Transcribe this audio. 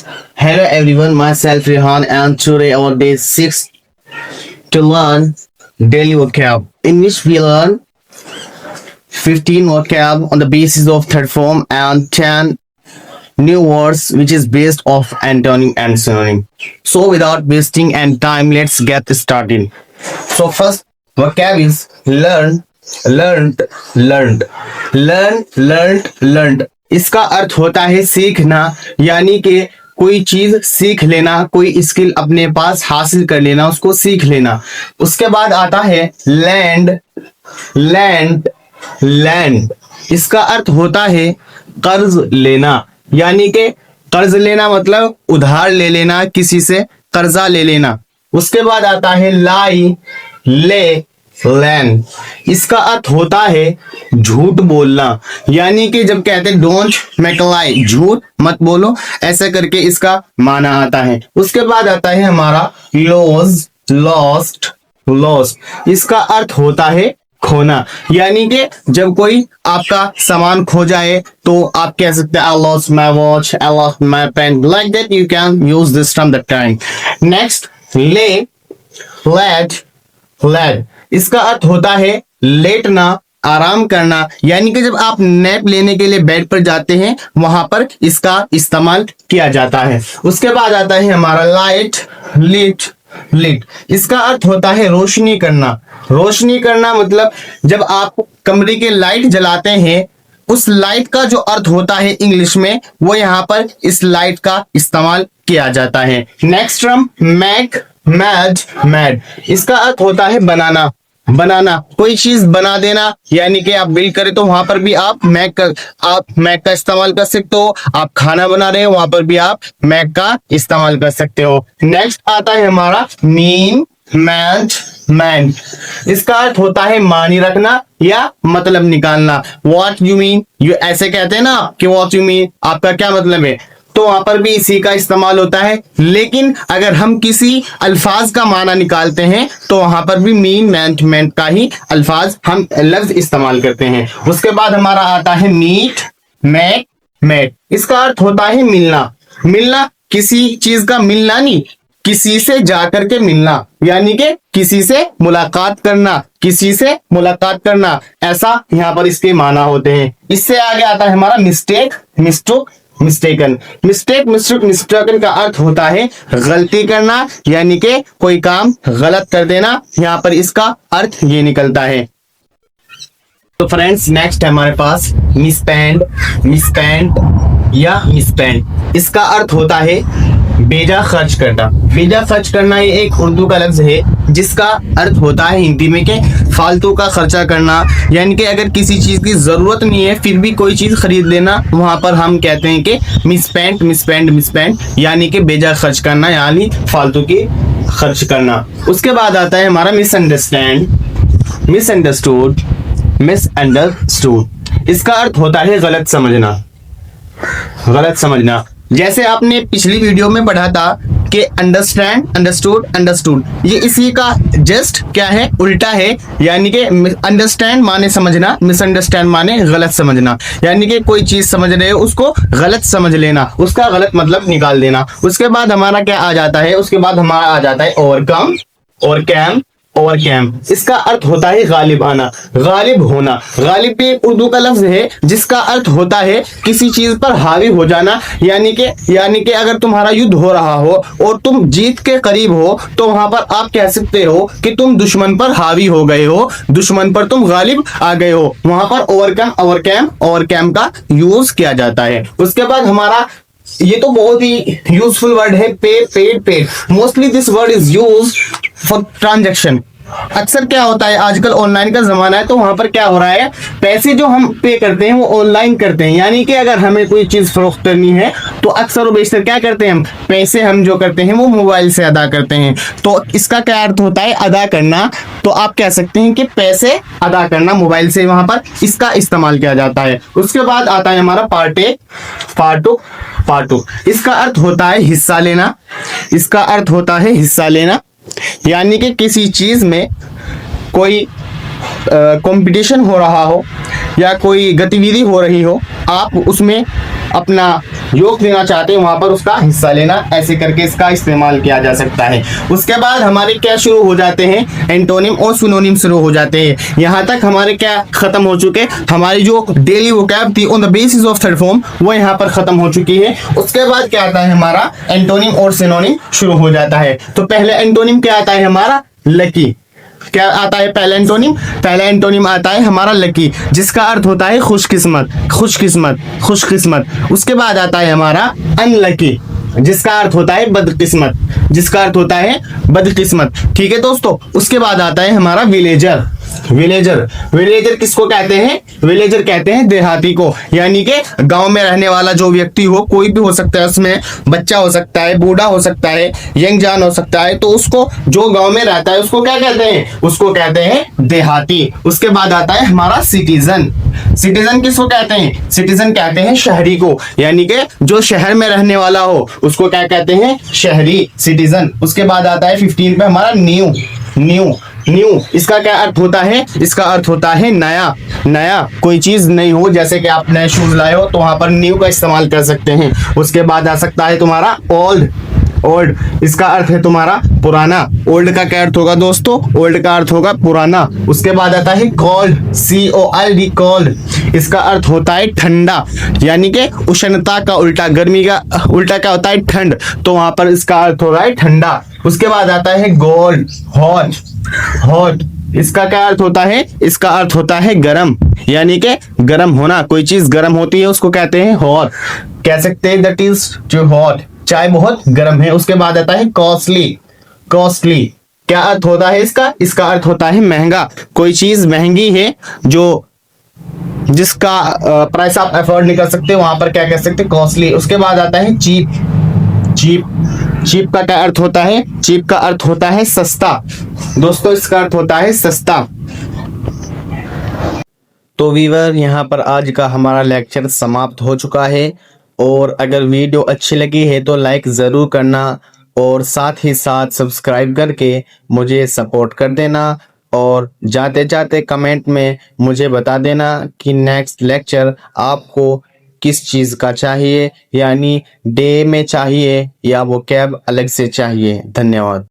Hello everyone, myself Rehan and today our day 6 to learn daily vocab in which we learn 15 vocab on the basis of third form and 10 new words which is based off antonym and synonym. So without wasting any time, let's get started. So first vocab is learn, learned, learned, learn, learned, learned. इसका अर्थ होता है सीखना, यानी कि कोई चीज सीख लेना, कोई स्किल अपने पास हासिल कर लेना, उसको सीख लेना। उसके बाद आता है लैंड, लैंड, लैंड। इसका अर्थ होता है कर्ज लेना, यानी कि कर्ज लेना मतलब उधार ले लेना, किसी से कर्जा ले लेना। उसके बाद आता है लाई, ले, लैन। इसका अर्थ होता है झूठ बोलना, यानी कि जब कहते हैं डोंट मेक लाई, झूठ मत बोलो, ऐसा करके इसका माना आता है। उसके बाद आता है हमारा लॉस, लॉस्ट, लॉस्ट। इसका अर्थ होता है खोना, यानी कि जब कोई आपका सामान खो जाए तो आप कह सकते हैं I lost my watch, I lost my pen, like that you can use this from that time. Next ले, लेट, लेट। इसका अर्थ होता है लेटना, आराम करना, यानी कि जब आप नैप लेने के लिए बेड पर जाते हैं वहां पर इसका इस्तेमाल किया जाता है। उसके बाद आता है हमारा लाइट, लिट, लिट। इसका अर्थ होता है रोशनी करना, रोशनी करना मतलब जब आप कमरे के लाइट जलाते हैं, उस लाइट का जो अर्थ होता है इंग्लिश में, वो यहाँ पर इस लाइट का इस्तेमाल किया जाता है। नेक्स्ट टर्म मैक, मैड, मैड। इसका अर्थ होता है बनाना, बनाना, कोई चीज बना देना, यानी कि आप बिल्ड करें तो वहां पर भी आप मैक का इस्तेमाल कर सकते हो। आप खाना बना रहे हो वहां पर भी आप मैक का इस्तेमाल कर सकते हो। नेक्स्ट आता है हमारा मीन, मैंट, मैन। इसका अर्थ होता है मानी रखना या मतलब निकालना। व्हाट यू मीन, यू ऐसे कहते हैं ना कि व्हाट यू मीन, आपका क्या मतलब है, तो वहां पर भी इसी का इस्तेमाल होता है। लेकिन अगर हम किसी अल्फाज का माना निकालते हैं तो वहां पर भी मीन, मैंट, मैंट का ही अल्फाज हम लफ्ज इस्तेमाल करते हैं। उसके बाद हमारा आता है मीट, मैक, मेट। इसका अर्थ होता है मिलना, मिलना किसी चीज का मिलना नहीं, किसी से जाकर के मिलना, यानी कि किसी से मुलाकात करना, किसी से मुलाकात करना, ऐसा यहाँ पर इसके माना होते हैं। इससे आगे आता है हमारा mistake, mistake, mistaken. Mistake, mistake, mistaken का अर्थ होता है गलती करना, यानी कि कोई काम गलत कर देना, यहाँ पर इसका अर्थ ये निकलता है। तो फ्रेंड्स नेक्स्ट है हमारे पास मिसस्पेंड, मिसस्पेंड या मिसस्पेंड। इसका अर्थ होता है बेजा खर्च करना। बेजा खर्च करना ये एक उर्दू का लफ्ज है जिसका अर्थ होता है हिंदी में कि फालतू का खर्चा करना, यानी कि अगर किसी चीज की जरूरत नहीं है फिर भी कोई चीज खरीद लेना, वहां पर हम कहते हैं कि मिसस्पेंड, मिसस्पेंड, मिसस्पेंड, यानी कि बेजा खर्च करना, यानी फालतू की खर्च करना। उसके बाद आता है हमारा मिसअंडरस्टैंड, मिसअंडरस्टूड, मिसअंडरस्टूड। इसका अर्थ होता है गलत समझना, गलत समझना। जैसे आपने पिछली वीडियो में पढ़ा था कि अंडरस्टैंड, अंडरस्टूड, अंडरस्टूड, ये इसी का जस्ट क्या है, उल्टा है। यानी कि अंडरस्टैंड माने समझना, मिसअंडरस्टैंड माने गलत समझना, यानी कि कोई चीज समझ रहे हो उसको गलत समझ लेना, उसका गलत मतलब निकाल देना। उसके बाद हमारा क्या आ जाता है, उसके बाद हमारा आ जाता है ओवरकम, ओवरकम, ओवरकम। इसका अर्थ होता है गालिब आना, गालिब होना। गालिब भी एक उर्दू का लफ्ज है जिसका अर्थ होता है किसी चीज पर हावी हो जाना, यानी कि अगर तुम्हारा युद्ध हो रहा हो और तुम जीत के करीब हो तो वहां पर आप कह सकते हो कि तुम दुश्मन पर हावी हो गए हो, दुश्मन पर तुम गालिब आ गए हो, वहां पर ओवरकम, ओवरकम, ओवरकम का यूज किया जाता है। उसके बाद हमारा ये तो बहुत ही यूजफुल वर्ड है, पे, paid, paid. Mostly this word is use for transaction. अक्सर क्या होता है, आजकल ऑनलाइन का जमाना है तो वहां पर क्या हो रहा है, पैसे जो हम पे करते हैं वो ऑनलाइन करते हैं, यानी कि अगर हमें कोई चीज फरोख्त करनी है तो अक्सर और बेशतर क्या करते हैं, हम पैसे हम जो करते हैं वो मोबाइल से अदा करते हैं। तो इसका क्या अर्थ होता है, अदा करना। तो आप कह सकते हैं कि पैसे अदा करना मोबाइल से, वहां पर इसका इस्तेमाल किया जाता है। उसके बाद आता है हमारा पार्टेक, पार्टुक, पार्टुक। इसका अर्थ होता है हिस्सा लेना, इसका अर्थ होता है हिस्सा लेना, यानी कि किसी चीज में कोई कंपटीशन हो रहा हो या कोई गतिविधि हो रही हो, आप उसमें अपना योग देना चाहते हैं वहां पर उसका हिस्सा लेना, ऐसे करके इसका इस्तेमाल किया जा सकता है। उसके बाद हमारे क्या शुरू हो जाते हैं, एंटोनिम और सिनोनिम शुरू हो जाते हैं। यहाँ तक हमारे क्या खत्म हो चुके, हमारी जो डेली वोकैब थी on the basis of third form वो यहाँ पर खत्म हो चुकी है। उसके बाद क्या आता है हमारा एंटोनिम और सिनोनिम शुरू हो जाता है। तो पहले एंटोनिम क्या आता है हमारा, लकी। क्या आता है पहला एंटोनिम, पहला एंटोनिम आता है हमारा लकी, जिसका अर्थ होता है खुशकिस्मत, खुशकिस्मत, खुशकिस्मत। उसके बाद आता है हमारा अनलकी, जिसका अर्थ होता है बदकिस्मत, जिसका अर्थ होता है बदकिस्मत। ठीक है दोस्तों। उसके बाद आता है हमारा विलेजर। विलेजर, विलेजर किसको कहते हैं, विलेजर कहते हैं देहाती को, यानी कि गांव में रहने वाला जो व्यक्ति हो, कोई भी हो सकता है, उसमें बच्चा हो सकता है, बूढ़ा हो सकता है, यंग जान हो सकता है, तो उसको जो गांव में रहता है उसको क्या कहते हैं, उसको कहते हैं देहाती। उसके बाद आता है हमारा सिटीजन। सिटीजन किसको कहते हैं, सिटीजन कहते हैं शहरी को, यानी कि जो शहर में रहने वाला हो उसको क्या कहते हैं, शहरी, सिटीजन। उसके बाद आता है 15 पे हमारा न्यू। न्यू, न्यू इसका क्या अर्थ होता है, इसका अर्थ होता है नया, नया, कोई चीज नई हो, जैसे कि आप नए शूज लाए हो तो वहां पर न्यू का इस्तेमाल कर सकते हैं। उसके बाद आ सकता है तुम्हारा ओल्ड। ओल्ड इसका अर्थ है तुम्हारा पुराना। ओल्ड का क्या अर्थ होगा दोस्तों, ओल्ड का अर्थ होगा पुराना। उसके बाद आता है कोल्ड, COLD, कोल्ड। इसका अर्थ होता है ठंडा, यानी कि उष्णता का उल्टा, गर्मी का उल्टा क्या होता है, ठंड, तो वहां पर इसका अर्थ हो रहा है ठंडा। उसके बाद आता है गोल्ड, हॉट। हॉट इसका क्या अर्थ होता है, इसका अर्थ होता है गरम, यानी कि गरम होना, कोई चीज गरम होती है उसको कहते हैं हॉट, कह सकते हैं दैट इज जो हॉट, चाय बहुत गर्म है। उसके बाद आता है कॉस्टली। कॉस्टली क्या अर्थ होता है इसका, इसका अर्थ होता है महंगा, कोई चीज महंगी है जो जिसका प्राइस आप अफोर्ड नहीं कर सकते, वहां पर क्या कह सकते, कॉस्टली। उसके बाद आता है चीप। चीप, चीप का क्या अर्थ होता है, चीप का अर्थ होता है सस्ता दोस्तों, इसका अर्थ होता है सस्ता। तो वीवर यहाँ पर आज का हमारा लेक्चर समाप्त हो चुका है, और अगर वीडियो अच्छी लगी है तो लाइक ज़रूर करना, और साथ ही साथ सब्सक्राइब करके मुझे सपोर्ट कर देना, और जाते जाते कमेंट में मुझे बता देना कि नेक्स्ट लेक्चर आपको किस चीज़ का चाहिए, यानी डे में चाहिए या वो कैब अलग से चाहिए। धन्यवाद।